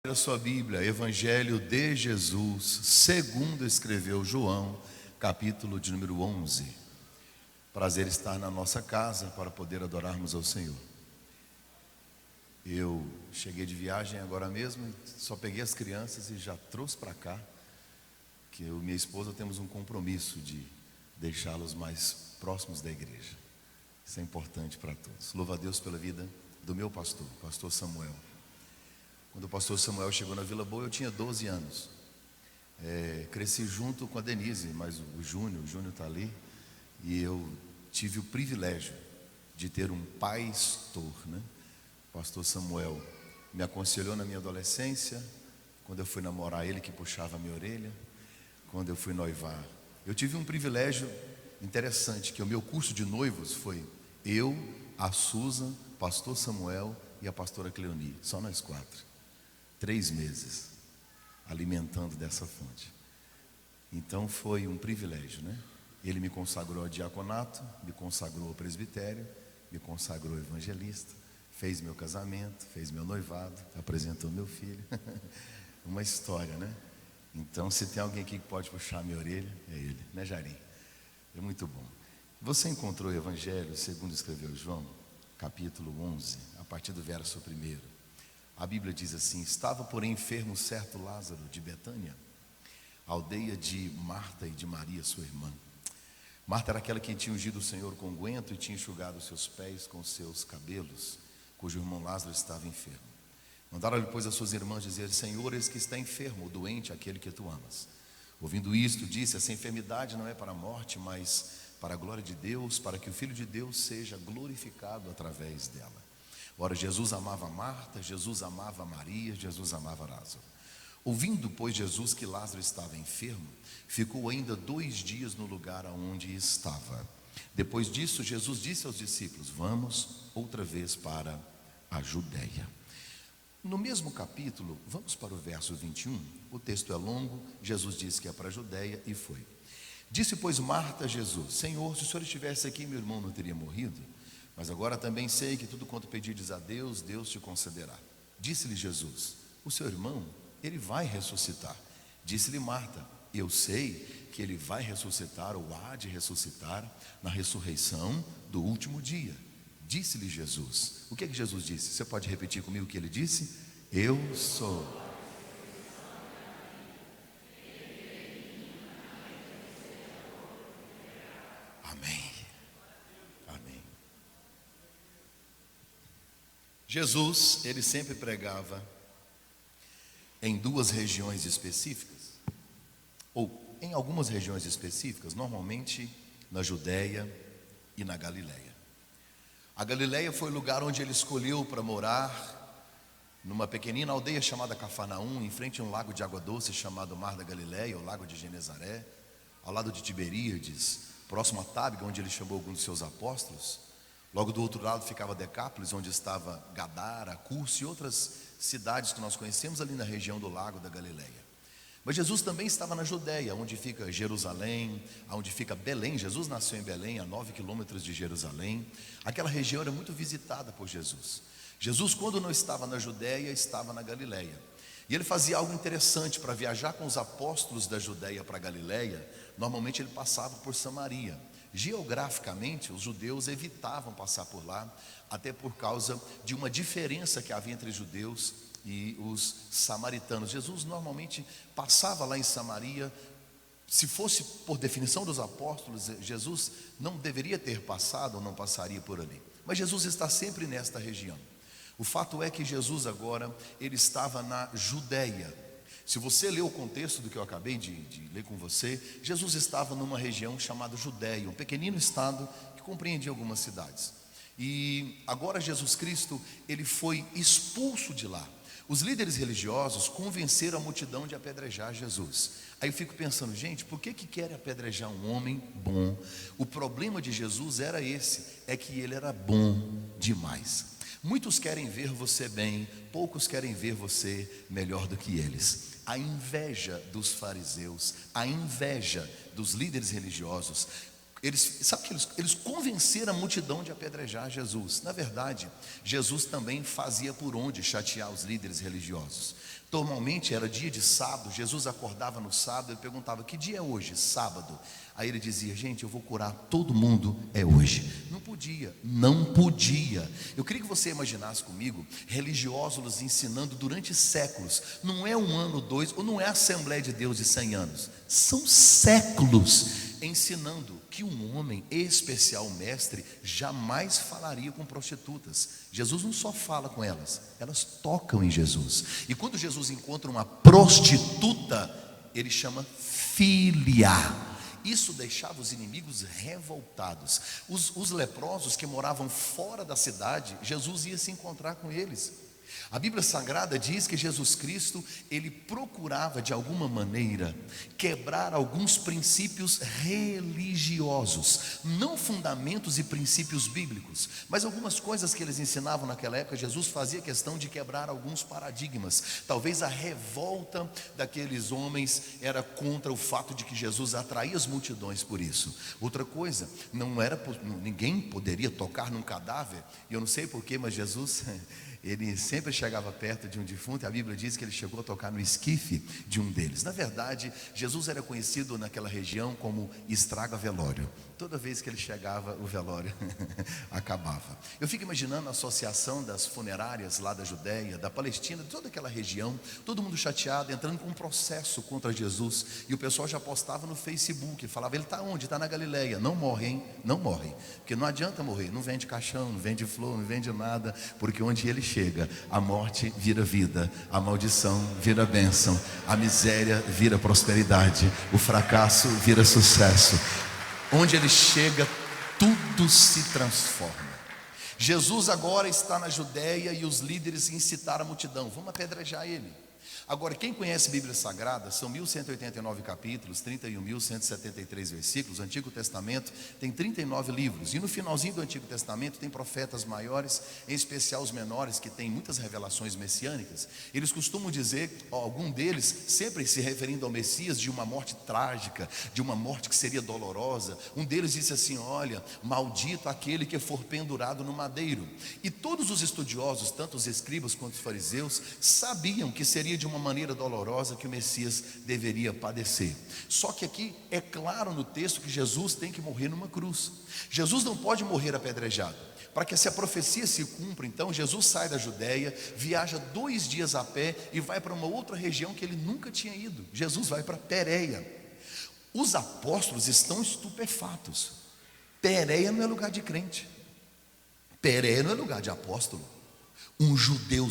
A sua Bíblia, Evangelho de Jesus, segundo escreveu João, capítulo de número 11. Prazer estar na nossa casa para poder adorarmos ao Senhor. Eu cheguei de viagem agora mesmo, só peguei as crianças e já trouxe para cá, que eu e minha esposa temos um compromisso de deixá-los mais próximos da igreja. Isso é importante para todos. Louvo a Deus pela vida do meu pastor, pastor Samuel. Quando o pastor Samuel chegou na Vila Boa, eu tinha 12 anos. Cresci junto com a Denise, mas o Júnior está ali. E eu tive o privilégio de ter um pastor, né? O pastor Samuel me aconselhou na minha adolescência. Quando eu fui namorar, ele que puxava a minha orelha. Quando eu fui noivar, eu tive um privilégio interessante, que o meu curso de noivos foi eu, a Susan, pastor Samuel e a pastora Cleoni, só nós 4. 3 meses alimentando dessa fonte. Então foi um privilégio, né? Ele me consagrou ao diaconato, me consagrou ao presbitério, me consagrou ao evangelista, fez meu casamento, fez meu noivado, apresentou meu filho. Uma história, né? Então, se tem alguém aqui que pode puxar a minha orelha, é ele, né, Jarim? É muito bom. Você encontrou o Evangelho segundo escreveu João, capítulo 11, a partir do verso 1. A Bíblia diz assim: estava porém enfermo certo Lázaro de Betânia, aldeia de Marta e de Maria sua irmã. Marta era aquela que tinha ungido o Senhor com unguento e tinha enxugado os seus pés com os seus cabelos, cujo irmão Lázaro estava enfermo. Mandaram depois as suas irmãs dizer: Senhor, eis que está enfermo, o doente, aquele que tu amas. Ouvindo isto, disse: essa enfermidade não é para a morte, mas para a glória de Deus, para que o Filho de Deus seja glorificado através dela. Ora, Jesus amava Marta, Jesus amava Maria, Jesus amava Lázaro. Ouvindo, pois, Jesus que Lázaro estava enfermo, ficou ainda 2 dias no lugar aonde estava. Depois disso, Jesus disse aos discípulos: vamos outra vez para a Judeia. No mesmo capítulo, vamos para o verso 21, o texto é longo. Jesus disse que é para a Judeia e foi. Disse, pois, Marta a Jesus: Senhor, se o Senhor estivesse aqui, meu irmão não teria morrido. Mas agora também sei que tudo quanto pedirdes a Deus, Deus te concederá. Disse-lhe Jesus: o seu irmão, ele vai ressuscitar. Disse-lhe Marta: eu sei que ele vai ressuscitar, ou há de ressuscitar, na ressurreição do último dia. Disse-lhe Jesus. O que é que Jesus disse? Você pode repetir comigo o que ele disse? Eu sou. Amém. Amém. Jesus, ele sempre pregava em 2 regiões específicas, ou em algumas regiões específicas, normalmente na Judeia e na Galileia. A Galileia foi o lugar onde ele escolheu para morar, numa pequenina aldeia chamada Cafarnaum, em frente a um lago de água doce chamado Mar da Galileia, o lago de Genezaré, ao lado de Tiberíades, próximo a Tábega, onde ele chamou alguns de seus apóstolos. Logo do outro lado ficava Decápolis, onde estava Gadara, Curso e outras cidades que nós conhecemos ali na região do lago da Galileia. Mas Jesus também estava na Judeia, onde fica Jerusalém, onde fica Belém. Jesus nasceu em Belém, a 9 quilômetros de Jerusalém. Aquela região era muito visitada por Jesus. Jesus, quando não estava na Judeia, estava na Galileia. E ele fazia algo interessante. Para viajar com os apóstolos da Judeia para a Galileia, normalmente ele passava por Samaria. Geograficamente, os judeus evitavam passar por lá, até por causa de uma diferença que havia entre judeus e os samaritanos. Jesus normalmente passava lá em Samaria. Se fosse por definição dos apóstolos, Jesus não deveria ter passado ou não passaria por ali. Mas Jesus está sempre nesta região. O fato é que Jesus agora, ele estava na Judeia. Se você ler o contexto do que eu acabei de ler com você, Jesus estava numa região chamada Judeia, um pequenino estado que compreendia algumas cidades. E agora Jesus Cristo, ele foi expulso de lá. Os líderes religiosos convenceram a multidão de apedrejar Jesus. Aí eu fico pensando, gente, por que querem apedrejar um homem bom? O problema de Jesus era esse, é que ele era bom demais. Muitos querem ver você bem, poucos querem ver você melhor do que eles. A inveja dos fariseus, a inveja dos líderes religiosos Sabe que eles convenceram a multidão de apedrejar Jesus. Na verdade, Jesus também fazia por onde chatear os líderes religiosos. Normalmente era dia de sábado, Jesus acordava no sábado, ele perguntava: que dia é hoje? Sábado. Aí ele dizia: gente, eu vou curar todo mundo, é hoje. Não podia, não podia. Eu queria que você imaginasse comigo religiosos ensinando durante séculos. Não é um ano, dois, ou não é a Assembleia de Deus de 100 anos. São séculos ensinando que um homem, especial mestre, jamais falaria com prostitutas. Jesus não só fala com elas, elas tocam em Jesus. E quando Jesus encontra uma prostituta, ele chama filha. Isso deixava os inimigos revoltados. Os leprosos que moravam fora da cidade, Jesus ia se encontrar com eles. A Bíblia Sagrada diz que Jesus Cristo, ele procurava de alguma maneira quebrar alguns princípios religiosos, não fundamentos e princípios bíblicos, mas algumas coisas que eles ensinavam naquela época. Jesus fazia questão de quebrar alguns paradigmas. Talvez a revolta daqueles homens era contra o fato de que Jesus atraía as multidões por isso. Outra coisa, ninguém poderia tocar num cadáver, e eu não sei porquê, mas Jesus ele sempre chegava perto de um defunto, e a Bíblia diz que ele chegou a tocar no esquife de um deles. Na verdade, Jesus era conhecido naquela região como estraga-velório. Toda vez que ele chegava, o velório acabava. Eu fico imaginando a associação das funerárias lá da Judéia, da Palestina, de toda aquela região, todo mundo chateado, entrando com um processo contra Jesus. E o pessoal já postava no Facebook, falava: ele está onde? Está na Galileia. Não morre, hein? Não morre, porque não adianta morrer. Não vende caixão, não vende flor, não vende nada, porque onde ele chega, a morte vira vida, a maldição vira bênção, a miséria vira prosperidade, o fracasso vira sucesso. Onde ele chega, tudo se transforma. Jesus agora está na Judéia e os líderes incitaram a multidão: vamos apedrejar ele. Agora, quem conhece a Bíblia Sagrada, são 1189 capítulos, 31.173 versículos. O Antigo Testamento tem 39 livros, e no finalzinho do Antigo Testamento tem profetas maiores, em especial os menores, que têm muitas revelações messiânicas. Eles costumam dizer, algum deles, sempre se referindo ao Messias, de uma morte trágica, de uma morte que seria dolorosa. Um deles disse assim: olha, maldito aquele que for pendurado no madeiro. E todos os estudiosos, tanto os escribas quanto os fariseus, sabiam que seria de uma maneira dolorosa que o Messias deveria padecer. Só que aqui é claro no texto que Jesus tem que morrer numa cruz. Jesus não pode morrer apedrejado. Para que essa profecia se cumpra, então, Jesus sai da Judéia, viaja 2 dias a pé e vai para uma outra região que ele nunca tinha ido. Jesus vai para Pérea. Os apóstolos estão estupefatos. Pérea não é lugar de crente, Pérea não é lugar de apóstolo. Um judeu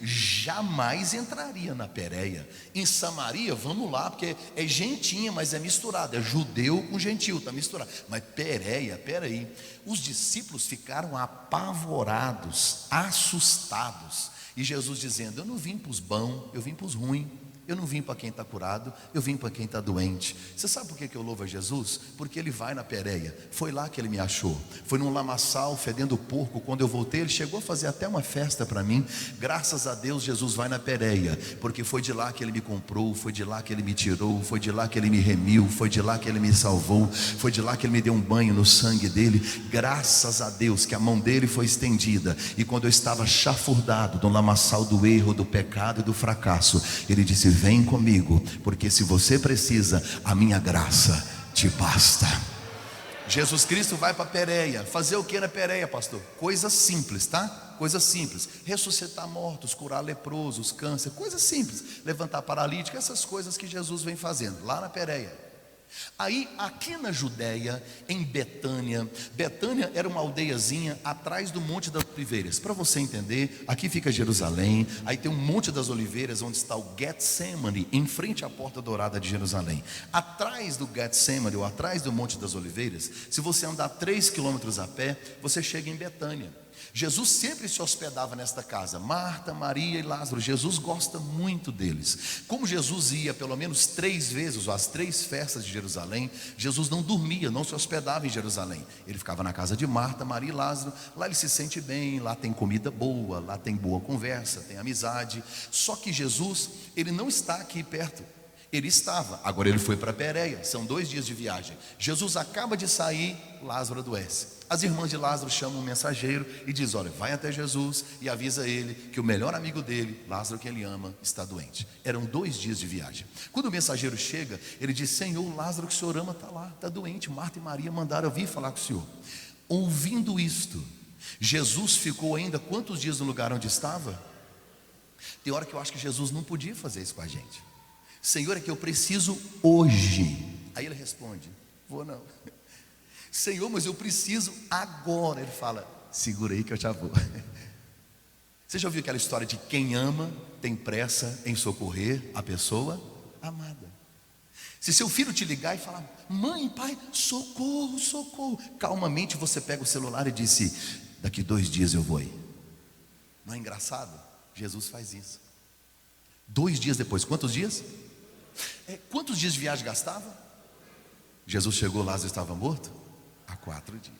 jamais entraria na Pérea. Em Samaria, vamos lá, porque é gentinha, mas é misturado, é judeu com gentil, está misturado. Mas Pérea, peraí, os discípulos ficaram apavorados, assustados, e Jesus dizendo: eu não vim para os bons, eu vim para os ruins. Eu não vim para quem está curado, eu vim para quem está doente. Você sabe por que eu louvo a Jesus? Porque ele vai na Pérea. Foi lá que ele me achou. Foi num lamaçal fedendo porco. Quando eu voltei, ele chegou a fazer até uma festa para mim. Graças a Deus, Jesus vai na Pérea, porque foi de lá que ele me comprou, foi de lá que ele me tirou, foi de lá que ele me remiu, foi de lá que ele me salvou, foi de lá que ele me deu um banho no sangue dele. Graças a Deus que a mão dele foi estendida, e quando eu estava chafurdado no lamaçal do erro, do pecado e do fracasso, ele disse: vem comigo, porque se você precisa, a minha graça te basta. Jesus Cristo vai para Pérea. Fazer o que na Pérea, pastor? Coisa simples, tá? Coisa simples: ressuscitar mortos, curar leprosos, câncer, coisas simples, levantar paralítico, essas coisas que Jesus vem fazendo lá na Pérea. Aí, aqui na Judéia, em Betânia era uma aldeiazinha atrás do Monte das Oliveiras. Para você entender, aqui fica Jerusalém, aí tem um Monte das Oliveiras, onde está o Getsemane, em frente à Porta Dourada de Jerusalém. Atrás do Getsemane, ou atrás do Monte das Oliveiras, se você andar 3 quilômetros a pé, você chega em Betânia. Jesus sempre se hospedava nesta casa, Marta, Maria e Lázaro. Jesus gosta muito deles. Como Jesus ia pelo menos 3 vezes às 3 festas de Jerusalém, Jesus não dormia, não se hospedava em Jerusalém. Ele ficava na casa de Marta, Maria e Lázaro. Lá ele se sente bem, lá tem comida boa, lá tem boa conversa, tem amizade. Só que Jesus, ele não está aqui perto. Ele estava, agora ele foi para Pérea, são 2 dias de viagem. Jesus acaba de sair, Lázaro adoece. As irmãs de Lázaro chamam um mensageiro e diz: olha, vai até Jesus e avisa ele que o melhor amigo dele, Lázaro, que ele ama, está doente. Eram 2 dias de viagem. Quando o mensageiro chega, ele diz: Senhor, Lázaro que o senhor ama está lá, está doente. Marta e Maria mandaram eu vir falar com o senhor. Ouvindo isto, Jesus ficou ainda quantos dias no lugar onde estava? Tem hora que eu acho que Jesus não podia fazer isso com a gente. Senhor, é que eu preciso hoje. Aí ele responde: vou não. Senhor, mas eu preciso agora. Ele fala: segura aí que eu já vou. Você já ouviu aquela história de quem ama tem pressa em socorrer a pessoa amada? Se seu filho te ligar e falar: mãe, pai, socorro, socorro, calmamente você pega o celular e disse: daqui 2 dias eu vou aí. Não é engraçado? Jesus faz isso. 2 dias depois, quantos dias? Quantos dias de viagem gastava? Jesus chegou, Lázaro estava morto há 4 dias.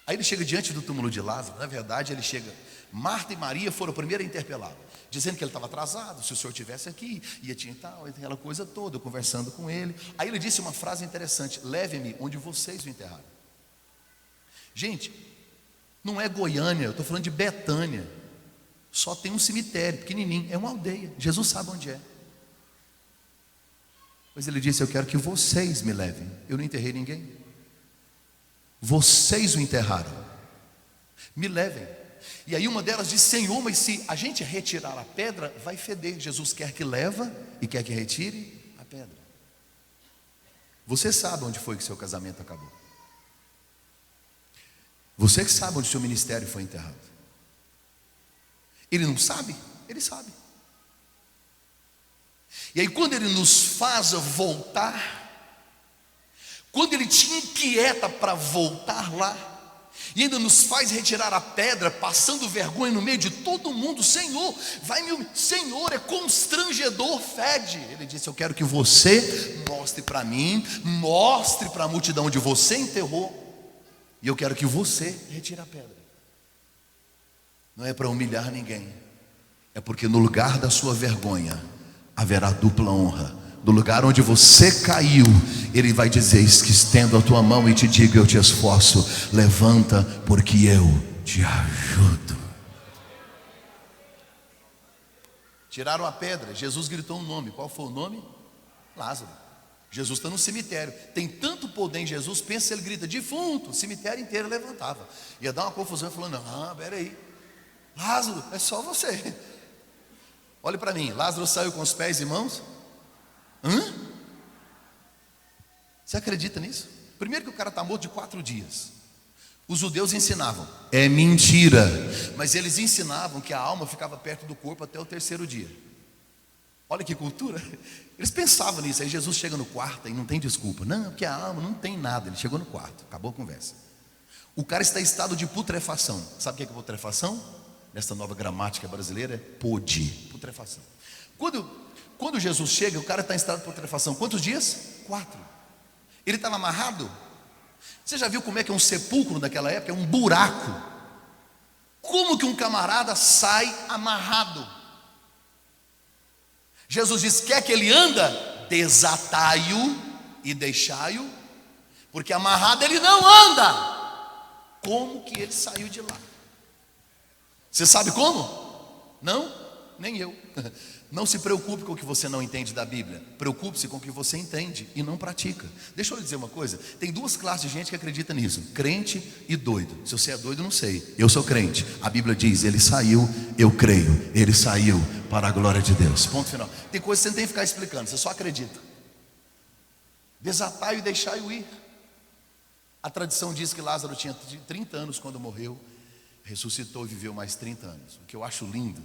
Aí ele chega diante do túmulo de Lázaro. Na verdade ele chega, Marta e Maria foram primeiro a interpelá-lo, dizendo que ele estava atrasado, se o senhor estivesse aqui, ia tinha tal, aquela coisa toda, eu conversando com ele. Aí ele disse uma frase interessante: leve-me onde vocês o enterraram. Gente, não é Goiânia, eu estou falando de Betânia. Só tem um cemitério pequenininho, é uma aldeia, Jesus sabe onde é. Mas ele disse: eu quero que vocês me levem. Eu não enterrei ninguém, vocês o enterraram, me levem. E aí uma delas disse: Senhor, mas se a gente retirar a pedra, vai feder. Jesus quer que leva e quer que retire a pedra. Você sabe onde foi que seu casamento acabou. Você que sabe onde seu ministério foi enterrado. Ele não sabe? Ele sabe. E aí quando ele nos faz voltar, quando ele te inquieta para voltar lá, e ainda nos faz retirar a pedra, passando vergonha no meio de todo mundo: Senhor, Senhor, é constrangedor, fede. Ele disse: eu quero que você mostre para mim, mostre para a multidão onde você enterrou, e eu quero que você retire a pedra. Não é para humilhar ninguém, é porque no lugar da sua vergonha haverá dupla honra. Do lugar onde você caiu, Ele vai dizer: eis que estendo a tua mão e te digo, eu te esforço, levanta, porque eu te ajudo. Tiraram a pedra, Jesus gritou um nome. Qual foi o nome? Lázaro. Jesus está no cemitério, tem tanto poder em Jesus. Pensa se ele grita defunto, o cemitério inteiro levantava. Ia dar uma confusão, falando: não, peraí, Lázaro, é só você. Olhe para mim, Lázaro saiu com os pés e mãos? Você acredita nisso? Primeiro que o cara está morto de 4 dias. Os judeus ensinavam, é mentira, mas eles ensinavam que a alma ficava perto do corpo até o 3º dia. Olha que cultura. Eles pensavam nisso. Aí Jesus chega no quarto e não tem desculpa. Não, porque a alma não tem nada. Ele chegou no quarto, acabou a conversa. O cara está em estado de putrefação. Sabe o que é putrefação? Nessa nova gramática brasileira, é putrefação. Quando Jesus chega, o cara está em estado de putrefação. Quantos dias? 4. Ele estava amarrado. Você já viu como é que é um sepulcro naquela época? É um buraco. Como que um camarada sai amarrado? Jesus diz: quer que ele anda? Desatai-o e deixai-o, porque amarrado ele não anda. Como que ele saiu de lá? Você sabe como? Não? Nem eu. Não se preocupe com o que você não entende da Bíblia. Preocupe-se com o que você entende e não pratica. Deixa eu lhe dizer uma coisa: tem 2 classes de gente que acredita nisso: crente e doido. Se você é doido, não sei. Eu sou crente. A Bíblia diz: ele saiu, eu creio. Ele saiu para a glória de Deus. Ponto final. Tem coisas que você não tem que ficar explicando, você só acredita. Desatai-o e deixai-o ir. A tradição diz que Lázaro tinha 30 anos quando morreu, ressuscitou e viveu mais 30 anos. O que eu acho lindo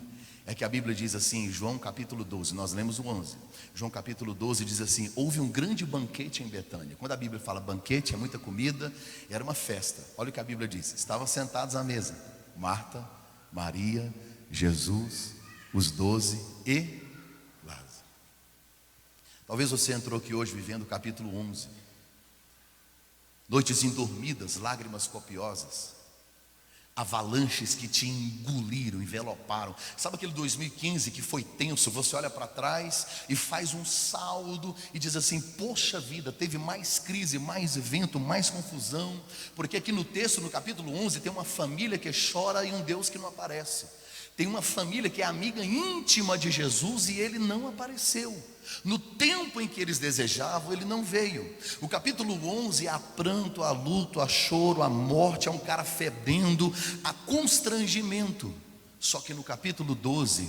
é que a Bíblia diz assim, em João capítulo 12, nós lemos o 11. João capítulo 12 diz assim: houve um grande banquete em Betânia. Quando a Bíblia fala banquete, é muita comida, era uma festa. Olha o que a Bíblia diz: estavam sentados à mesa Marta, Maria, Jesus, os 12 e Lázaro. Talvez você entrou aqui hoje vivendo o capítulo 11. Noites indormidas, lágrimas copiosas. avalanches que te engoliram, enveloparam. Sabe aquele 2015 que foi tenso? Você olha para trás e faz um saldo e diz assim: poxa vida, teve mais crise, mais vento, mais confusão. Porque aqui no texto, no capítulo 11, tem uma família que chora e um Deus que não aparece. Tem uma família que é amiga íntima de Jesus e ele não apareceu. No tempo em que eles desejavam, ele não veio. O capítulo 11, há pranto, há luto, há choro, há morte, há um cara fedendo, há constrangimento. Só que no capítulo 12,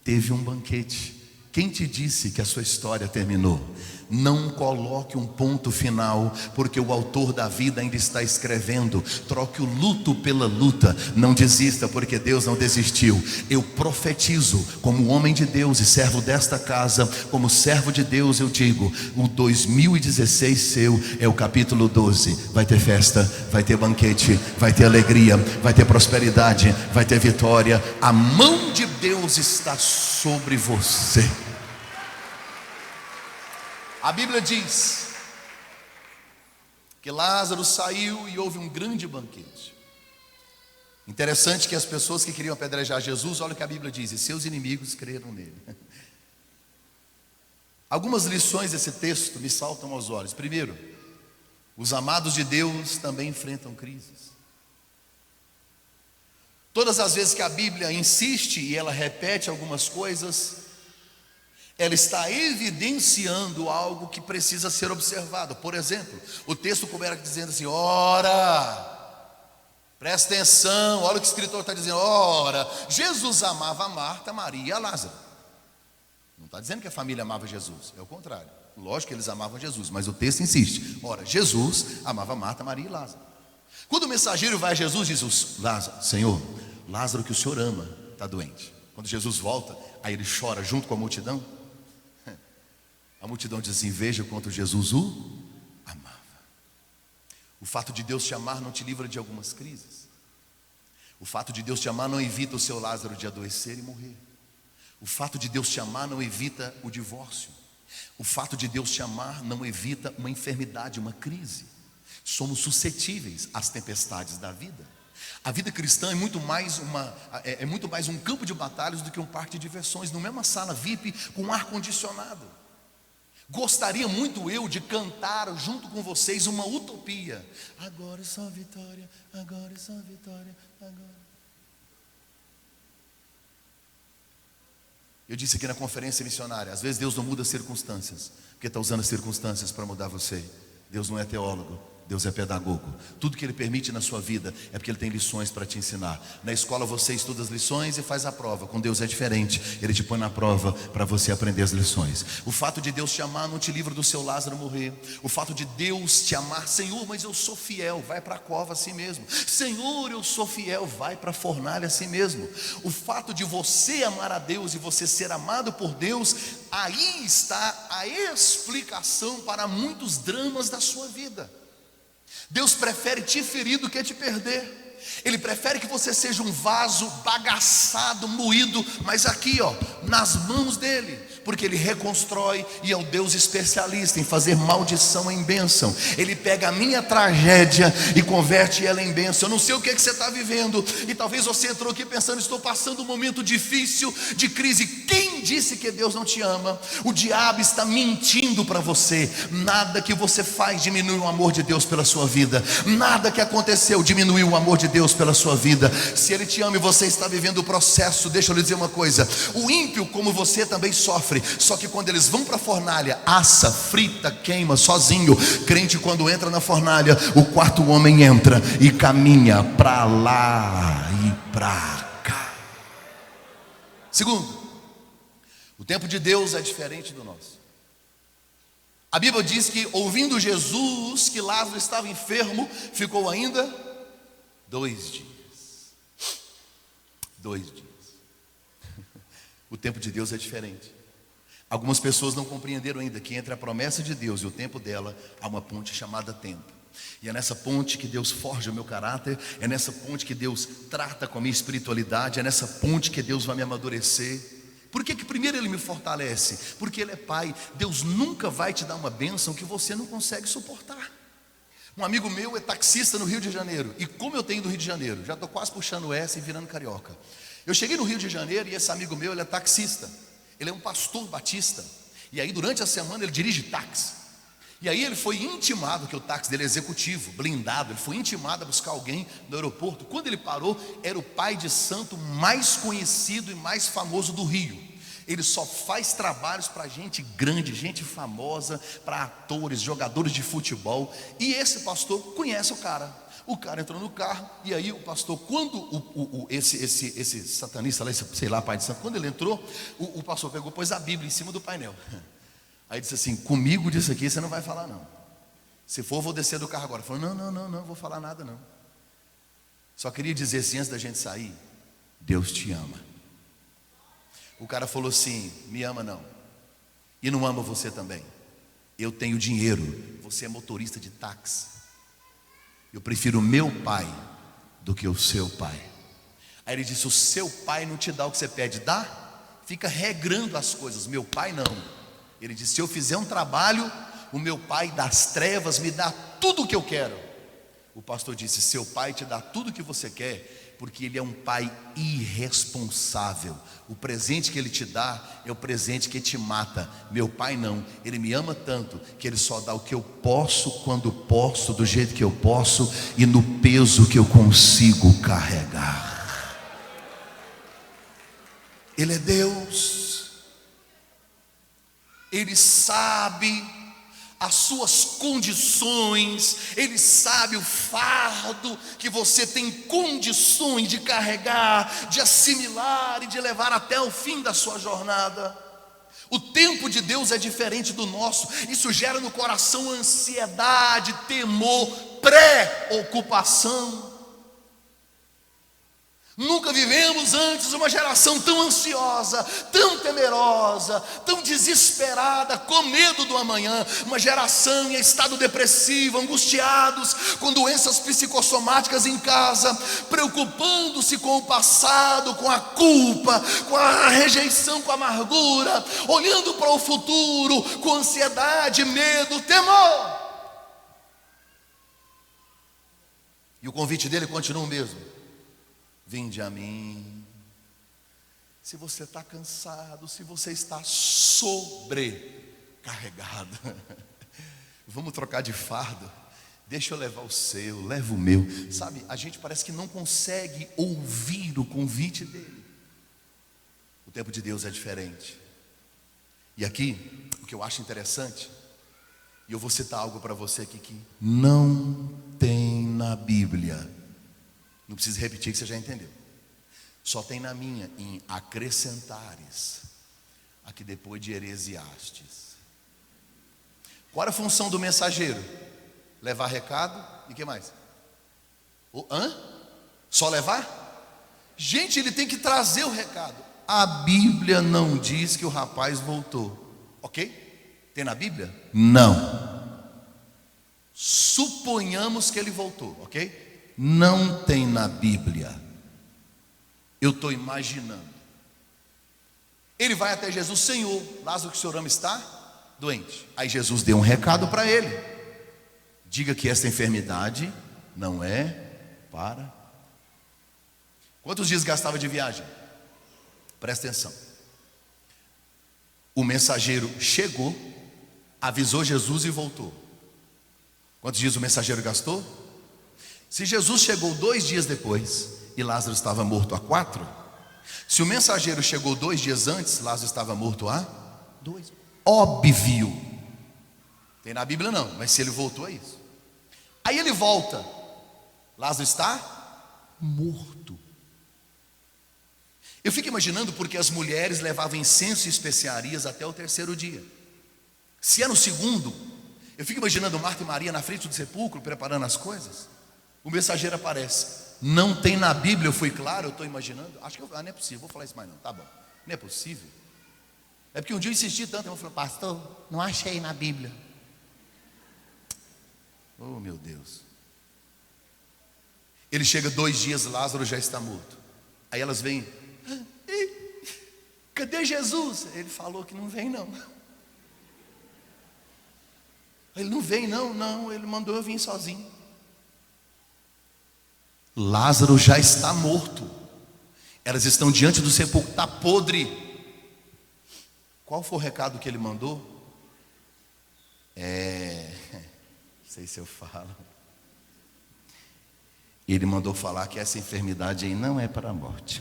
teve um banquete. Quem te disse que a sua história terminou? Não coloque um ponto final, porque o autor da vida ainda está escrevendo. Troque o luto pela luta. Não desista, porque Deus não desistiu. Eu profetizo, como homem de Deus e servo desta casa, como servo de Deus, eu digo: o 2016 seu é o capítulo 12. Vai ter festa, vai ter banquete, vai ter alegria, vai ter prosperidade, vai ter vitória. A mão de Deus está sobre você. A Bíblia diz que Lázaro saiu e houve um grande banquete. Interessante que as pessoas que queriam apedrejar Jesus, olha o que a Bíblia diz: e seus inimigos creram nele. Algumas lições desse texto me saltam aos olhos. Primeiro, os amados de Deus também enfrentam crises. Todas as vezes que a Bíblia insiste e ela repete algumas coisas, ela está evidenciando algo que precisa ser observado. Por exemplo, o texto começa dizendo assim: ora, presta atenção, olha o que o escritor está dizendo. Ora, Jesus amava Marta, Maria e Lázaro. Não está dizendo que a família amava Jesus, é o contrário. Lógico que eles amavam Jesus, mas o texto insiste. Ora, Jesus amava Marta, Maria e Lázaro. Quando o mensageiro vai a Jesus, diz: Lázaro, Senhor, Lázaro que o Senhor ama está doente. Quando Jesus volta, aí ele chora junto com a multidão. A multidão diz assim: veja quanto Jesus o amava. O fato de Deus te amar não te livra de algumas crises. O fato de Deus te amar não evita o seu Lázaro de adoecer e morrer. O fato de Deus te amar não evita o divórcio. O fato de Deus te amar não evita uma enfermidade, uma crise. Somos suscetíveis às tempestades da vida. A vida cristã é muito mais um campo de batalhas do que um parque de diversões, numa mesma sala VIP com ar condicionado. Gostaria muito eu de cantar junto com vocês uma utopia. Agora é só vitória, agora é só vitória, agora. Eu disse aqui na conferência missionária: às vezes Deus não muda as circunstâncias, porque está usando as circunstâncias para mudar você. Deus não é teólogo, Deus é pedagogo. Tudo que Ele permite na sua vida é porque Ele tem lições para te ensinar. Na escola você estuda as lições e faz a prova. Com Deus é diferente, Ele te põe na prova para você aprender as lições. O fato de Deus te amar não te livra do seu Lázaro morrer. O fato de Deus te amar: Senhor, mas eu sou fiel, vai para a cova assim mesmo. Senhor, eu sou fiel, vai para a fornalha assim mesmo. O fato de você amar a Deus e você ser amado por Deus, aí está a explicação para muitos dramas da sua vida. Deus prefere te ferir do que te perder. Ele prefere que você seja um vaso bagaçado, moído, mas aqui nas mãos dele, porque ele reconstrói e é o Deus especialista em fazer maldição em bênção. Ele pega a minha tragédia e converte ela em bênção. Eu não sei o que você está vivendo, e talvez você entrou aqui pensando: estou passando um momento difícil de crise. Quem disse que Deus não te ama? O diabo está mentindo para você. Nada que você faz diminui o amor de Deus pela sua vida. Nada que aconteceu diminuiu o amor de Deus pela sua vida. Se Ele te ama e você está vivendo o processo, deixa eu lhe dizer uma coisa: o ímpio, como você, também sofre. Só que quando eles vão para a fornalha, assa, frita, queima, sozinho. Crente, quando entra na fornalha, o quarto homem entra e caminha para lá e para cá. Segundo, o tempo de Deus é diferente do nosso. A Bíblia diz que, ouvindo Jesus que Lázaro estava enfermo, ficou ainda 2 dias. 2 dias. O tempo de Deus é diferente. Algumas pessoas não compreenderam ainda que entre a promessa de Deus e o tempo dela há uma ponte chamada tempo. E é nessa ponte que Deus forja o meu caráter, é nessa ponte que Deus trata com a minha espiritualidade, é nessa ponte que Deus vai me amadurecer. Por que primeiro Ele me fortalece? Porque Ele é Pai. Deus nunca vai te dar uma bênção que você não consegue suportar. Um amigo meu é taxista no Rio de Janeiro. E como eu tenho do Rio de Janeiro, já estou quase puxando o S e virando carioca. Eu cheguei no Rio de Janeiro e esse amigo meu, ele é taxista. Ele é um pastor batista. E aí durante a semana ele dirige táxi. E aí ele foi intimado, que o táxi dele é executivo, blindado. Ele foi intimado a buscar alguém no aeroporto. Quando ele parou, era o pai de santo mais conhecido e mais famoso do Rio. Ele só faz trabalhos para gente grande, gente famosa, para atores, jogadores de futebol. E esse pastor conhece o cara. O cara entrou no carro, e aí o pastor, quando esse satanista lá, sei lá, pai de santo, quando ele entrou, o pastor pegou, pôs a Bíblia em cima do painel. Aí disse assim: comigo disso aqui você não vai falar não. Se for, eu vou descer do carro agora. Falou: não vou falar nada não. Só queria dizer assim, antes da gente sair: Deus te ama. O cara falou assim: me ama não. E não ama você também. Eu tenho dinheiro, você é motorista de táxi. Eu prefiro o meu pai do que o seu pai. Aí ele disse: o seu pai não te dá o que você pede, dá? Fica regrando as coisas, meu pai não. Ele disse: se eu fizer um trabalho, o meu pai das trevas me dá tudo o que eu quero. O pastor disse: seu pai te dá tudo o que você quer, porque ele é um pai irresponsável. O presente que ele te dá é o presente que te mata. Meu pai não, ele me ama tanto que ele só dá o que eu posso, quando posso, do jeito que eu posso e no peso que eu consigo carregar. Ele é Deus. Ele sabe as suas condições, Ele sabe o fardo que você tem condições de carregar, de assimilar e de levar até o fim da sua jornada. O tempo de Deus é diferente do nosso. Isso gera no coração ansiedade, temor, preocupação. Nunca vivemos antes uma geração tão ansiosa, tão temerosa, tão desesperada, com medo do amanhã. Uma geração em estado depressivo, angustiados, com doenças psicossomáticas em casa, preocupando-se com o passado, com a culpa, com a rejeição, com a amargura, olhando para o futuro com ansiedade, medo, temor. E o convite dele continua o mesmo: vinde a mim. Se você está cansado, se você está sobrecarregado, vamos trocar de fardo. Deixa eu levar o seu, leva o meu. Sabe, a gente parece que não consegue ouvir o convite dele. O tempo de Deus é diferente. E aqui, o que eu acho interessante, e eu vou citar algo para você aqui que não tem na Bíblia. Não precisa repetir, que você já entendeu. Só tem na minha, em acrescentares, aqui depois de Heresiastes. Qual era a função do mensageiro? Levar recado e o que mais? Só levar? Gente, ele tem que trazer o recado. A Bíblia não diz que o rapaz voltou. Ok? Tem na Bíblia? Não. Suponhamos que ele voltou, ok? Não tem na Bíblia. Eu estou imaginando. Ele vai até Jesus: Senhor, Lázaro que o Senhor ama está doente. Aí Jesus deu um recado para ele: diga que esta enfermidade não é para. Quantos dias gastava de viagem? Presta atenção. O mensageiro chegou, avisou Jesus e voltou. Quantos dias o mensageiro gastou? Se Jesus chegou 2 dias depois e Lázaro estava morto há 4, se o mensageiro chegou 2 dias antes, Lázaro estava morto há 2. Óbvio. Tem na Bíblia não, mas se ele voltou é isso. Aí ele volta, Lázaro está morto. Eu fico imaginando porque as mulheres levavam incenso e especiarias até o 3º dia. Se é no 2º, eu fico imaginando Marta e Maria na frente do sepulcro preparando as coisas. O mensageiro aparece: não tem na Bíblia. Eu fui claro, eu estou imaginando. Acho que não é possível, vou falar isso mais não, tá bom. Não é possível. É porque um dia eu insisti tanto, eu falei: pastor, não achei na Bíblia. Oh meu Deus. Ele chega 2 dias, Lázaro já está morto. Aí elas vêm: cadê Jesus? Ele falou que não vem não. Ele não vem, não, ele mandou eu vir sozinho. Lázaro já está morto. Elas estão diante do sepulcro, está podre. Qual foi o recado que ele mandou? Não sei se eu falo. Ele mandou falar que essa enfermidade aí não é para a morte.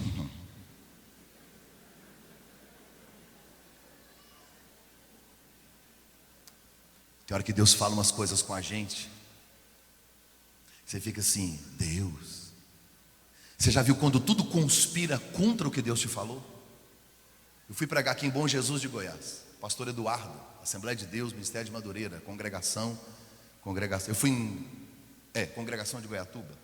Tem hora que Deus fala umas coisas com a gente, você fica assim, Deus. Você já viu quando tudo conspira contra o que Deus te falou? Eu fui pregar aqui em Bom Jesus de Goiás, pastor Eduardo, Assembleia de Deus, Ministério de Madureira, congregação. Eu fui em congregação de Goiatuba.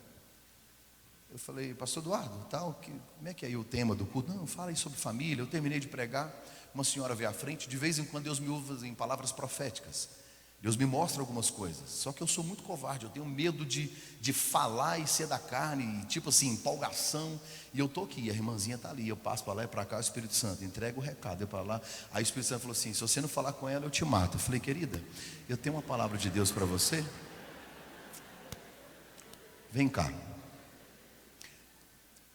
Eu falei, pastor Eduardo, como é que é aí o tema do culto? Não, fala aí sobre família. Eu terminei de pregar, uma senhora veio à frente. De vez em quando Deus me usa em palavras proféticas. Deus me mostra algumas coisas. Só que eu sou muito covarde, eu tenho medo de falar e ser da carne, tipo assim, empolgação. E eu estou aqui, a irmãzinha está ali. Eu passo para lá e para cá, o Espírito Santo entrega o recado, eu para lá. Aí o Espírito Santo falou assim, se você não falar com ela, eu te mato. Eu falei, querida, eu tenho uma palavra de Deus para você. Vem cá.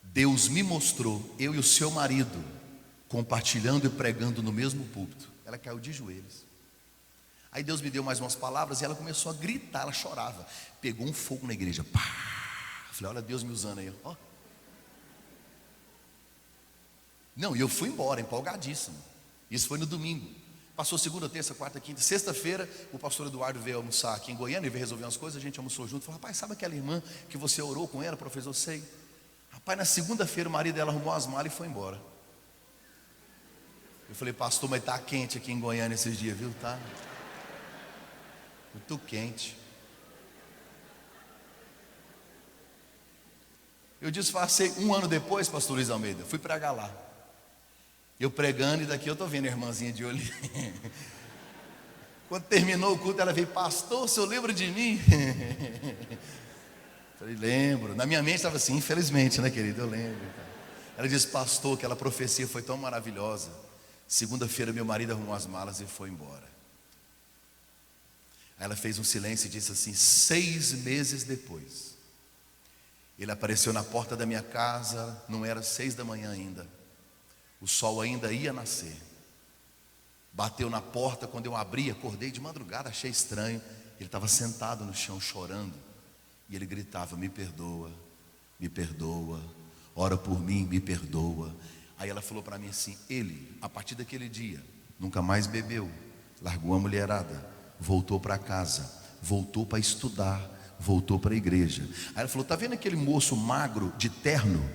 Deus me mostrou, eu e o seu marido, compartilhando e pregando no mesmo púlpito. Ela caiu de joelhos. Aí Deus me deu mais umas palavras e ela começou a gritar, ela chorava. Pegou um fogo na igreja. Pá! Eu falei, olha Deus me usando aí. Ó. Não, e eu fui embora, empolgadíssimo. Isso foi no domingo. Passou segunda, terça, quarta, quinta, sexta-feira, o pastor Eduardo veio almoçar aqui em Goiânia, ele veio resolver umas coisas, a gente almoçou junto. Falei, rapaz, sabe aquela irmã que você orou com ela, professor? Sei. Rapaz, na segunda-feira o marido dela arrumou as malas e foi embora. Eu falei, pastor, mas tá quente aqui em Goiânia esses dias, viu? Tá muito quente. Eu disfarcei um ano depois, pastor Luiz Almeida, fui pregar lá. Eu pregando e daqui eu estou vendo a irmãzinha de olho. Quando terminou o culto, ela veio, pastor, o senhor lembra de mim? Falei, lembro. Na minha mente estava assim, infelizmente, né, querido? Eu lembro. Ela disse, pastor, aquela profecia foi tão maravilhosa. Segunda-feira meu marido arrumou as malas e foi embora. Aí ela fez um silêncio e disse assim, 6 meses depois, ele apareceu na porta da minha casa, não era 6 da manhã ainda. O sol ainda ia nascer. Bateu na porta, quando eu abri, acordei de madrugada, achei estranho. Ele estava sentado no chão chorando. E ele gritava, me perdoa, ora por mim, me perdoa. Aí ela falou para mim assim, ele, a partir daquele dia, nunca mais bebeu, largou a mulherada, voltou para casa, voltou para estudar, voltou para a igreja. Aí ela falou, tá vendo aquele moço magro de terno?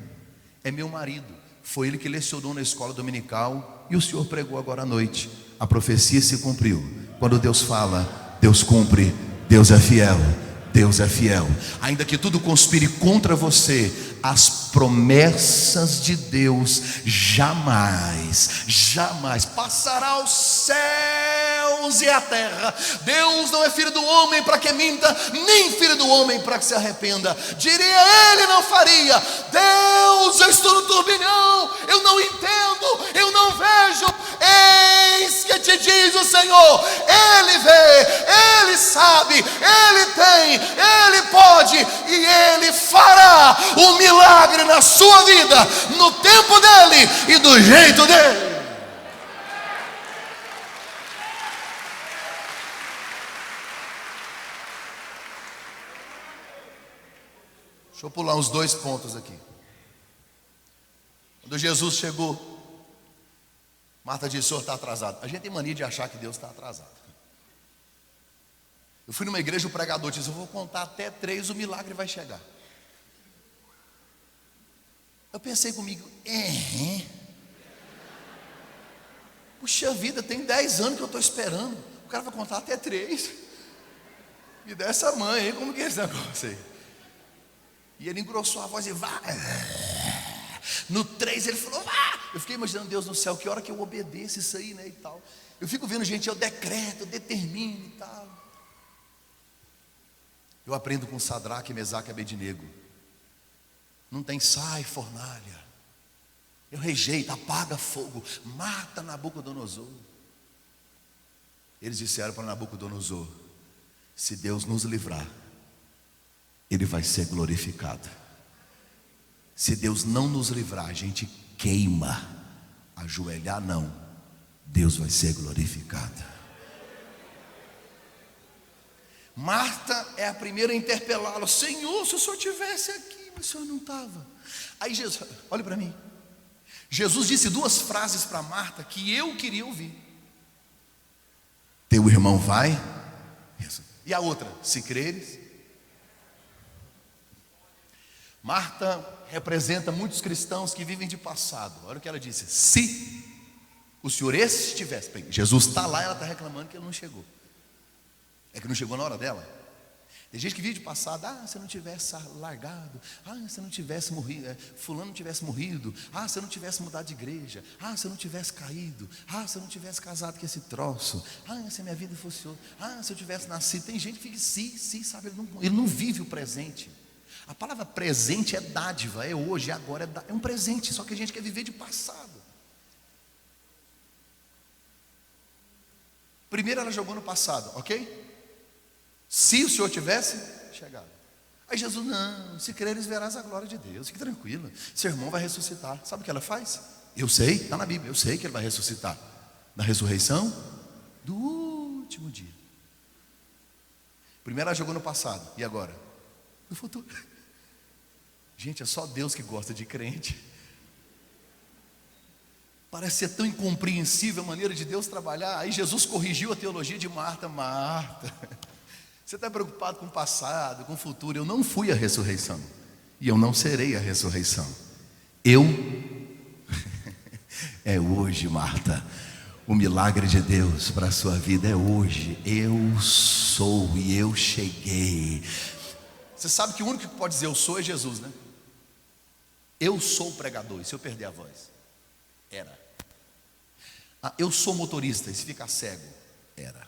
É meu marido. Foi ele que lecionou na escola dominical e o senhor pregou agora à noite. A profecia se cumpriu. Quando Deus fala, Deus cumpre. Deus é fiel. Deus é fiel. Ainda que tudo conspire contra você, as promessas de Deus jamais passará os céus e a terra. Deus não é filho do homem para que minta, nem filho do homem para que se arrependa. Diria ele, não faria. Deus, eu estou no turbilhão, eu não entendo, eu não vejo. Eis que te diz o Senhor, Ele vê, Ele sabe, Ele tem, Ele pode e Ele fará o milagre na sua vida, no tempo dEle e do jeito dEle. Deixa eu pular uns 2 pontos aqui. Quando Jesus chegou, Marta disse, o senhor está atrasado. A gente tem mania de achar que Deus está atrasado. Eu fui numa igreja, o pregador disse, eu vou contar até 3, o milagre vai chegar. Eu pensei comigo, puxa vida, tem 10 anos que eu estou esperando. O cara vai contar até 3. Me dá essa mãe aí, como que é esse negócio aí? E ele engrossou a voz e vai. No 3 ele falou, vá. Eu fiquei imaginando, Deus no céu, que hora que eu obedeço isso aí, né, e tal. Eu fico vendo, gente, eu decreto, eu determino e tal. Eu aprendo com Sadraque, Mesaque e Abednego. Não tem sai, fornalha. Eu rejeito, apaga fogo, mata Nabucodonosor. Eles disseram para Nabucodonosor, Se Deus nos livrar, Ele vai ser glorificado. Se Deus não nos livrar, a gente queima. Ajoelhar não, Deus vai ser glorificado. Marta é a primeira a interpelá-lo: Senhor, se o Senhor estivesse aqui, mas o Senhor não estava. Aí Jesus, olha para mim, Jesus disse duas frases para Marta que eu queria ouvir: teu irmão vai, e a outra, se creres. Marta representa muitos cristãos que vivem de passado. Olha o que ela disse: se o Senhor estivesse, bem, Jesus está lá, ela está reclamando que ele não chegou. É que não chegou na hora dela. Tem gente que vive de passado: se eu não tivesse largado, se eu não tivesse morrido, fulano não tivesse morrido, se eu não tivesse mudado de igreja, se eu não tivesse caído, se eu não tivesse casado com esse troço, se a minha vida fosse outra, se eu tivesse nascido. Tem gente que fica sabe, ele não vive o presente. A palavra presente é dádiva, é hoje, é agora, é um presente, só que a gente quer viver de passado. Primeiro ela jogou no passado, ok? Se o Senhor tivesse chegado. Aí Jesus: não, se creres verás a glória de Deus, fique tranquilo, seu irmão vai ressuscitar. Sabe o que ela faz? Eu sei, está na Bíblia, eu sei que ele vai ressuscitar na ressurreição do último dia. Primeiro ela jogou no passado, e agora? No futuro. Gente, é só Deus que gosta de crente. Parece ser tão incompreensível a maneira de Deus trabalhar. Aí Jesus corrigiu a teologia de Marta: Marta, você está preocupado com o passado, com o futuro. Eu não fui a ressurreição, e eu não serei a ressurreição. É hoje, Marta. O milagre de Deus para a sua vida é hoje. Eu sou e eu cheguei. Você sabe que o único que pode dizer eu sou é Jesus, né? Eu sou o pregador, e se eu perder a voz? Era. Eu sou motorista, e se ficar cego? Era.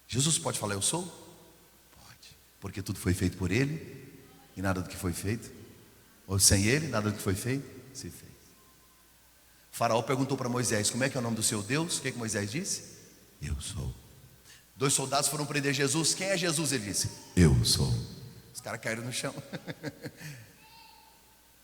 Jesus pode falar eu sou? Pode, porque tudo foi feito por Ele, e nada do que foi feito, ou sem Ele, nada do que foi feito, se fez. Faraó perguntou para Moisés: como é que é o nome do seu Deus? O que Moisés disse? Eu sou. 2 soldados foram prender Jesus. Quem é Jesus? Ele disse: eu sou. Os caras caíram no chão.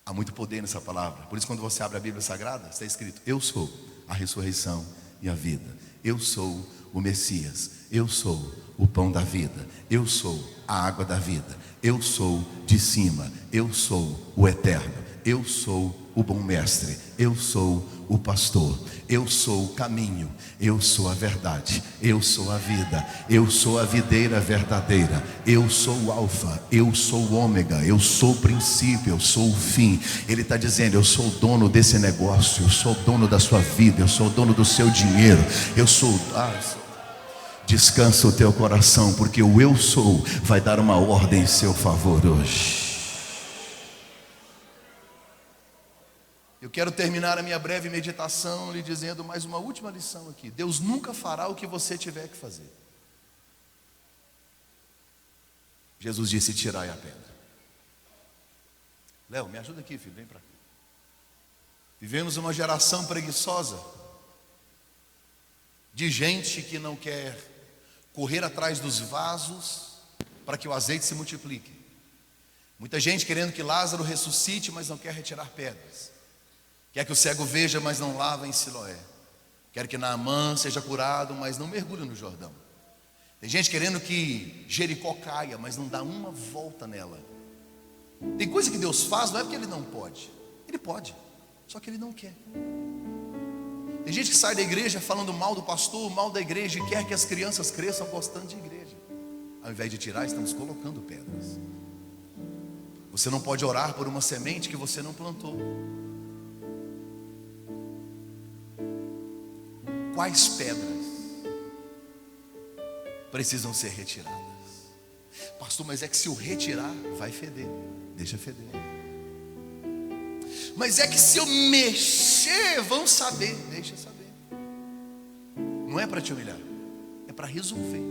Há muito poder nessa palavra. Por isso, quando você abre a Bíblia Sagrada, está escrito: eu sou a ressurreição e a vida. Eu sou o Messias. Eu sou o pão da vida. Eu sou a água da vida. Eu sou de cima. Eu sou o eterno. Eu sou o bom mestre. Eu sou o pastor. Eu sou o caminho. Eu sou a verdade. Eu sou a vida. Eu sou a videira verdadeira. Eu sou o alfa. Eu sou o ômega. Eu sou o princípio. Eu sou o fim. Ele está dizendo: eu sou o dono desse negócio. Eu sou o dono da sua vida. Eu sou o dono do seu dinheiro. Eu sou. Descansa o teu coração, porque o eu sou vai dar uma ordem em seu favor hoje. Eu quero terminar a minha breve meditação lhe dizendo mais uma última lição aqui. Deus nunca fará o que você tiver que fazer. Jesus disse: tirai a pedra. Léo, me ajuda aqui, filho, vem para cá. Vivemos uma geração preguiçosa, de gente que não quer correr atrás dos vasos para que o azeite se multiplique. Muita gente querendo que Lázaro ressuscite, mas não quer retirar pedras. Quer que o cego veja, mas não lava em Siloé. Quer que Naamã seja curado, mas não mergulha no Jordão. Tem gente querendo que Jericó caia, mas não dá uma volta nela. Tem coisa que Deus faz, não é porque Ele não pode. Ele pode, só que Ele não quer. Tem gente que sai da igreja falando mal do pastor, mal da igreja, e quer que as crianças cresçam gostando de igreja. Ao invés de tirar, estamos colocando pedras. Você não pode orar por uma semente que você não plantou. Quais pedras precisam ser retiradas? Pastor, mas é que se eu retirar, vai feder. Deixa feder. Mas é que se eu mexer, vão saber. Deixa saber. Não é para te humilhar, é para resolver.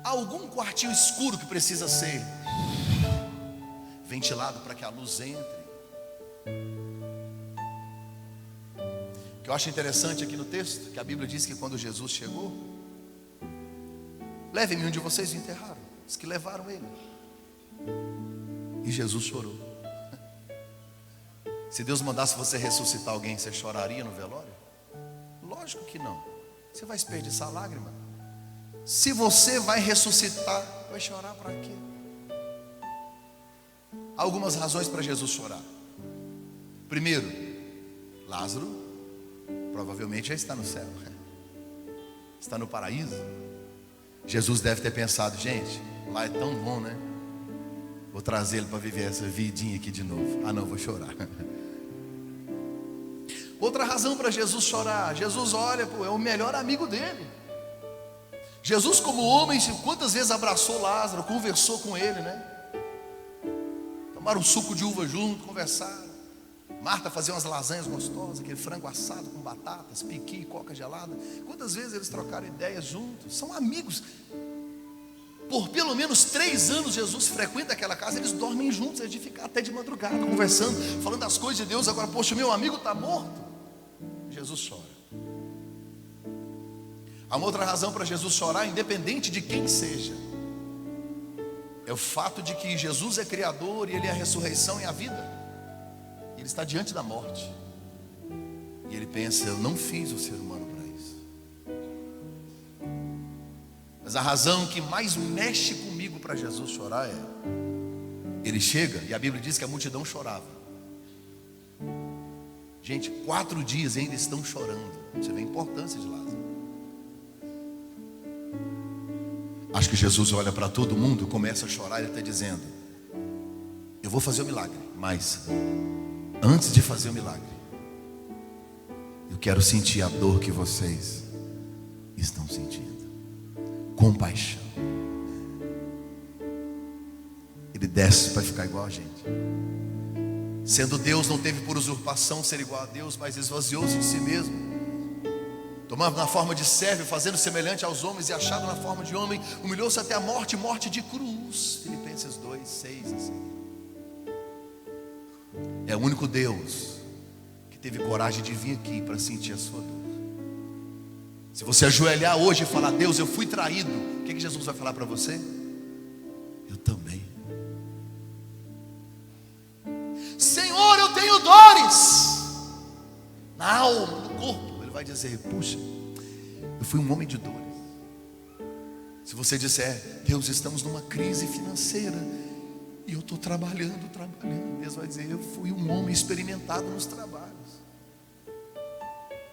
Há algum quartinho escuro que precisa ser ventilado para que a luz entre? que eu acho interessante aqui no texto, que a Bíblia diz que quando Jesus chegou, levem-me onde vocês o enterraram. Diz que levaram ele. E Jesus chorou. Se Deus mandasse você ressuscitar alguém, você choraria no velório? Lógico que não. Você vai desperdiçar lágrima. Se você vai ressuscitar, vai chorar para quê? Há algumas razões para Jesus chorar. Primeiro, Lázaro provavelmente já está no céu, está no paraíso. Jesus deve ter pensado: gente, lá é tão bom, né? Vou trazer ele para viver essa vidinha aqui de novo. Ah, não, vou chorar. Outra razão para Jesus chorar: Jesus olha, é o melhor amigo dele. Jesus, como homem, quantas vezes abraçou Lázaro, conversou com ele, né? Tomaram um suco de uva junto, conversaram. Marta fazia umas lasanhas gostosas, aquele frango assado com batatas, piqui e coca gelada. Quantas vezes eles trocaram ideias juntos? São amigos. Por pelo menos 3 anos Jesus frequenta aquela casa. Eles dormem juntos, eles de ficar até de madrugada conversando, falando das coisas de Deus. Agora, poxa, meu amigo está morto. Jesus chora. Há uma outra razão para Jesus chorar, independente de quem seja. É o fato de que Jesus é Criador e Ele é a ressurreição e a vida. Ele está diante da morte. E Ele pensa: eu não fiz o ser humano para isso. Mas a razão que mais mexe comigo para Jesus chorar é: Ele chega e a Bíblia diz que a multidão chorava. Gente, 4 dias ainda estão chorando. Você vê a importância de Lázaro. Acho que Jesus olha para todo mundo, começa a chorar. Ele está dizendo: eu vou fazer o milagre, mas antes de fazer o milagre, eu quero sentir a dor que vocês estão sentindo. Compaixão. Ele desce para ficar igual a gente. Sendo Deus, não teve por usurpação ser igual a Deus, mas esvaziou-se de si mesmo, tomando na forma de servo, fazendo semelhante aos homens, e achado na forma de homem, humilhou-se até a morte, morte de cruz. Filipenses 2:6 assim. É o único Deus que teve coragem de vir aqui para sentir a sua dor. Se você ajoelhar hoje e falar: Deus, eu fui traído, o que Jesus vai falar para você? Eu também. Senhor, eu tenho dores na alma, no corpo. Ele vai dizer: puxa, eu fui um homem de dores. Se você disser: Deus, estamos numa crise financeira e eu estou trabalhando, Deus vai dizer: eu fui um homem experimentado nos trabalhos.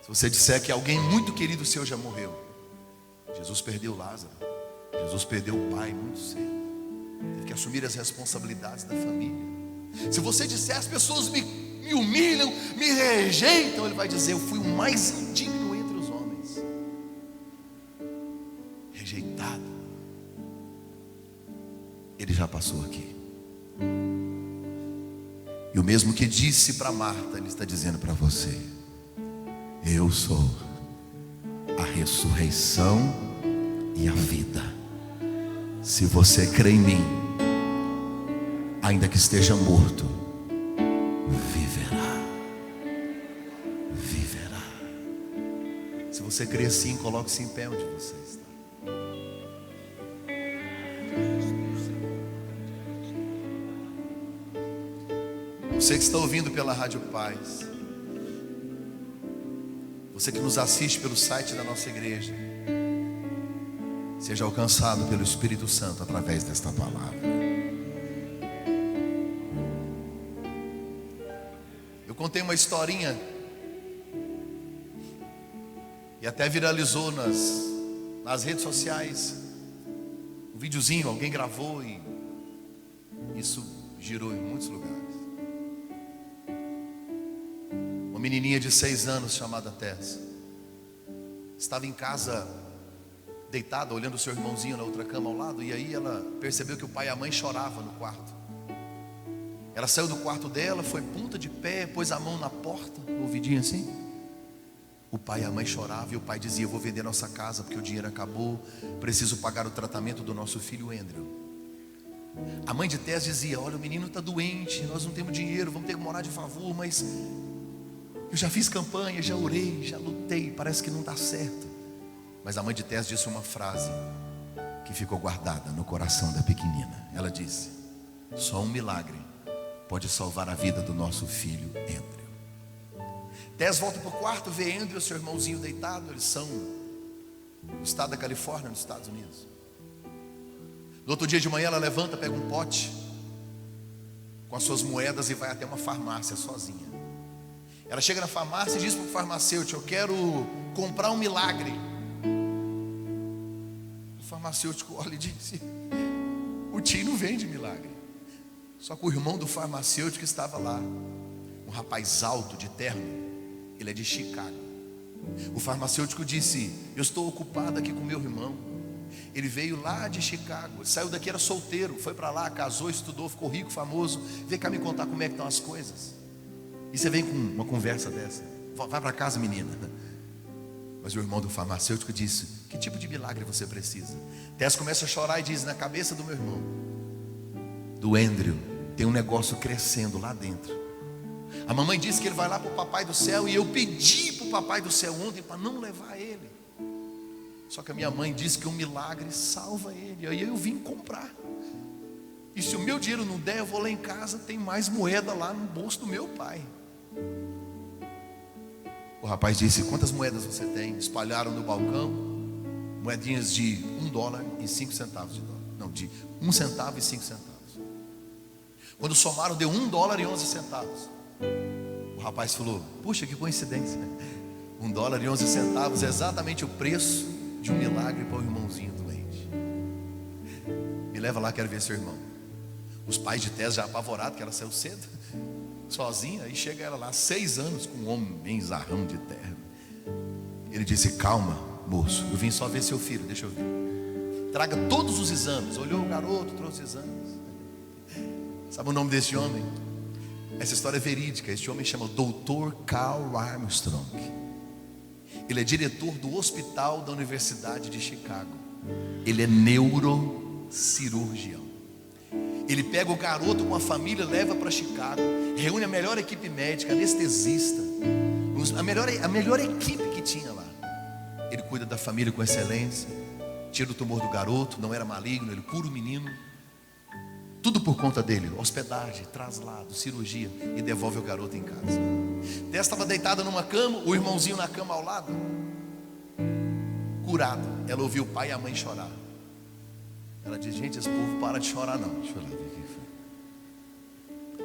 Se você disser que alguém muito querido seu já morreu, Jesus perdeu Lázaro, Jesus perdeu o pai muito cedo, teve que assumir as responsabilidades da família. Se você disser: as pessoas me humilham, me rejeitam, ele vai dizer: eu fui o mais indigno entre os homens, rejeitado. Ele já passou aqui. E o mesmo que disse para Marta, ele está dizendo para você: eu sou a ressurreição e a vida. Se você crê em mim, ainda que esteja morto, viverá. Viverá. Se você crê assim, coloque-se em pé onde você está. Você que está ouvindo pela Rádio Paz, você que nos assiste pelo site da nossa igreja, seja alcançado pelo Espírito Santo através desta palavra. Eu contei uma historinha e até viralizou nas redes sociais. Um videozinho, alguém gravou e isso girou em muitos lugares. Uma menininha de 6 anos chamada Tess estava em casa deitada, olhando o seu irmãozinho na outra cama ao lado. E aí ela percebeu que o pai e a mãe choravam no quarto. Ela saiu do quarto dela, foi punta de pé, pôs a mão na porta, no ouvidinho assim. O pai e a mãe choravam e o pai dizia: eu vou vender nossa casa porque o dinheiro acabou, preciso pagar o tratamento do nosso filho Andrew. A mãe de Tess dizia: olha, o menino está doente, nós não temos dinheiro, vamos ter que morar de favor, mas Eu já fiz campanha, já orei, já lutei, parece que não dá certo. Mas a mãe de Tess disse uma frase que ficou guardada no coração da pequenina. Ela disse: só um milagre pode salvar a vida do nosso filho Andrew. Tess volta para o quarto, vê Andrew e seu irmãozinho deitado. Eles são do estado da Califórnia, nos Estados Unidos. No outro dia de manhã ela levanta, pega um pote com as suas moedas e vai até uma farmácia sozinha. Ela chega na farmácia e diz para o farmacêutico: eu quero comprar um milagre. O farmacêutico olha e diz: o tio não vende milagre. Só que o irmão do farmacêutico estava lá, um rapaz alto de terno. Ele é de Chicago. O farmacêutico disse: eu estou ocupado aqui com meu irmão. Ele veio lá de Chicago, saiu daqui, era solteiro, foi para lá, casou, estudou, ficou rico, famoso. Vem cá me contar como é que estão as coisas. E você vem com uma conversa dessa: vai para casa, menina. Mas o irmão do farmacêutico disse: que tipo de milagre você precisa? Tess começa a chorar e diz: na cabeça do meu irmão, do Andrew, tem um negócio crescendo lá dentro. A mamãe disse que ele vai lá para o papai do céu, e eu pedi para o papai do céu ontem para não levar ele. Só que a minha mãe disse que um milagre salva ele. Aí eu vim comprar. E se o meu dinheiro não der, eu vou lá em casa, tem mais moeda lá no bolso do meu pai. O rapaz disse: quantas moedas você tem? Espalharam no balcão moedinhas de $1 e 5 centavos de dólar. Não, de 1 centavo e 5 centavos. Quando somaram, deu $1 e 11 centavos. O rapaz falou: puxa, que coincidência, $1 e 11 centavos é exatamente o preço de um milagre para o irmãozinho doente. Me leva lá, quero ver seu irmão. Os pais de Tess já apavorados, que ela saiu cedo, sozinha. Aí chega ela lá, 6 anos, com um homem zarrão de terra. Ele disse: calma, moço, eu vim só ver seu filho, deixa eu ver. Traga todos os exames. Olhou o garoto, trouxe exames. Sabe o nome desse homem? Essa história é verídica. Este homem chama Dr. Carl Armstrong. Ele é diretor do hospital da Universidade de Chicago. Ele é neurocirurgião. Ele pega o garoto com a família, leva para Chicago, reúne a melhor equipe médica, anestesista, a melhor equipe que tinha lá. Ele cuida da família com excelência, tira o tumor do garoto, não era maligno, ele cura o menino. Tudo por conta dele: hospedagem, traslado, cirurgia, e devolve o garoto em casa. Tess estava deitada numa cama, o irmãozinho na cama ao lado, curado. Ela ouviu o pai e a mãe chorar. Ela diz: gente, esse povo para de chorar não. Deixa eu lá ver o que foi.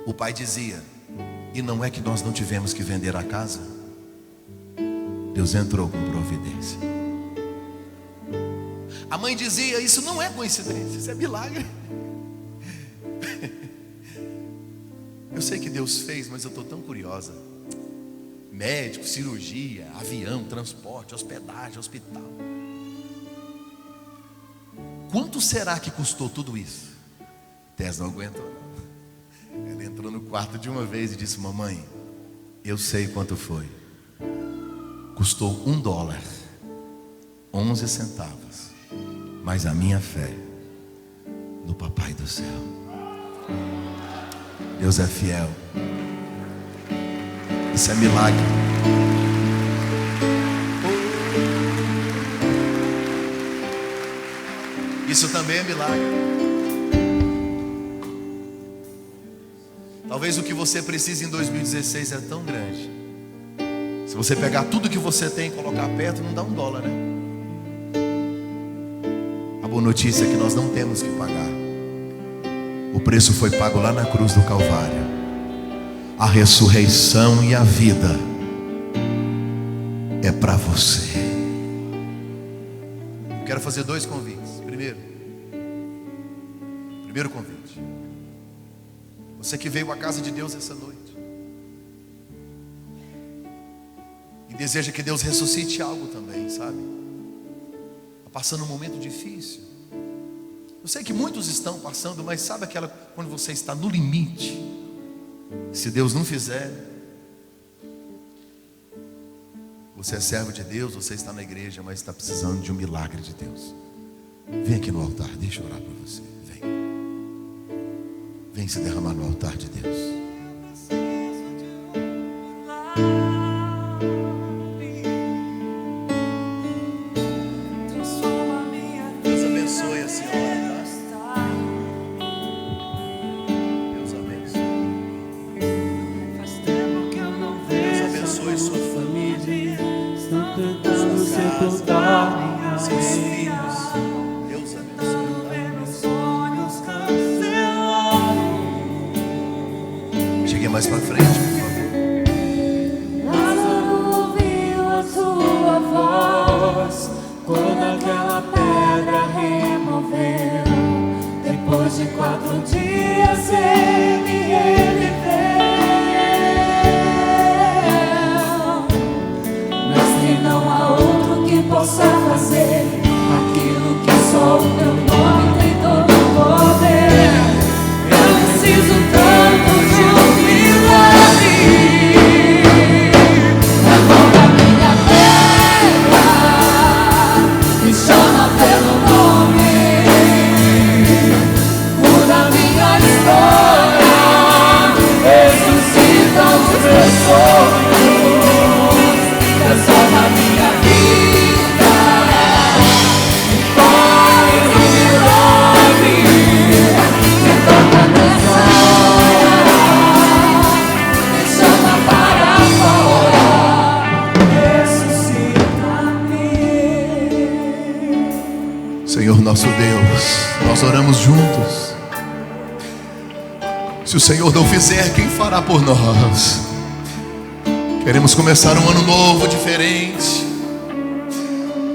O pai dizia: e não é que nós não tivemos que vender a casa? Deus entrou com providência. A mãe dizia: isso não é coincidência, isso é milagre. Eu sei que Deus fez, mas eu estou tão curiosa. Médico, cirurgia, avião, transporte, hospedagem, hospital. Quanto será que custou tudo isso? Tess não aguentou. Ela entrou no quarto de uma vez e disse: mamãe, eu sei quanto foi. Custou $1, 11 centavos, mas a minha fé no papai do céu. Deus é fiel. Isso é milagre. Isso também é milagre. Talvez o que você precisa em 2016 é tão grande. Se você pegar tudo que você tem e colocar perto, não dá $1, né? A boa notícia é que nós não temos que pagar. O preço foi pago lá na cruz do Calvário. A ressurreição e a vida é para você. Eu quero fazer 2 convites. Primeiro convite: você que veio à casa de Deus essa noite e deseja que Deus ressuscite algo também, sabe? Está passando um momento difícil. Eu sei que muitos estão passando, mas sabe aquela quando você está no limite? Se Deus não fizer, você é servo de Deus, você está na igreja, mas está precisando de um milagre de Deus. Vem aqui no altar, deixa eu orar por você. Vem. Vem se derramar no altar de Deus. possa fazer aquilo que só o teu nome tem todo o poder. Eu preciso tanto de um milagre. Levanta minha terra, me chama pelo nome, muda minha história, ressuscita os meus sonhos, transforma minha vida, faz um milagre, me toca nessa hora, me chama para fora, ressuscita-me. Senhor nosso Deus, nós oramos juntos. Se o Senhor não fizer, quem fará por nós? Queremos começar um ano novo, diferente.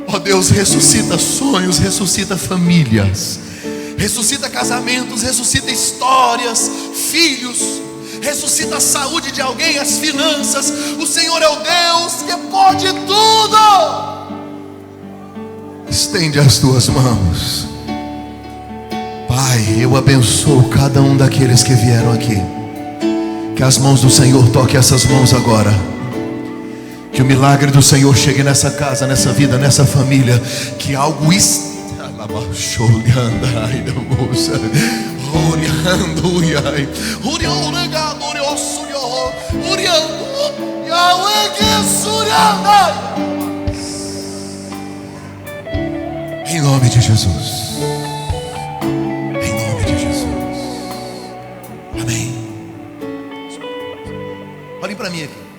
Ó Deus, ressuscita sonhos, ressuscita famílias, ressuscita casamentos, ressuscita histórias, filhos, ressuscita a saúde de alguém, as finanças. O Senhor é o Deus que pode tudo. Estende as tuas mãos. Pai, eu abençoo cada um daqueles que vieram aqui. Que as mãos do Senhor toquem essas mãos agora. Que o milagre do Senhor chegue nessa casa, nessa vida, nessa família. Que algo em nome de Jesus. Em nome de Jesus. Amém. Olhem para mim aqui.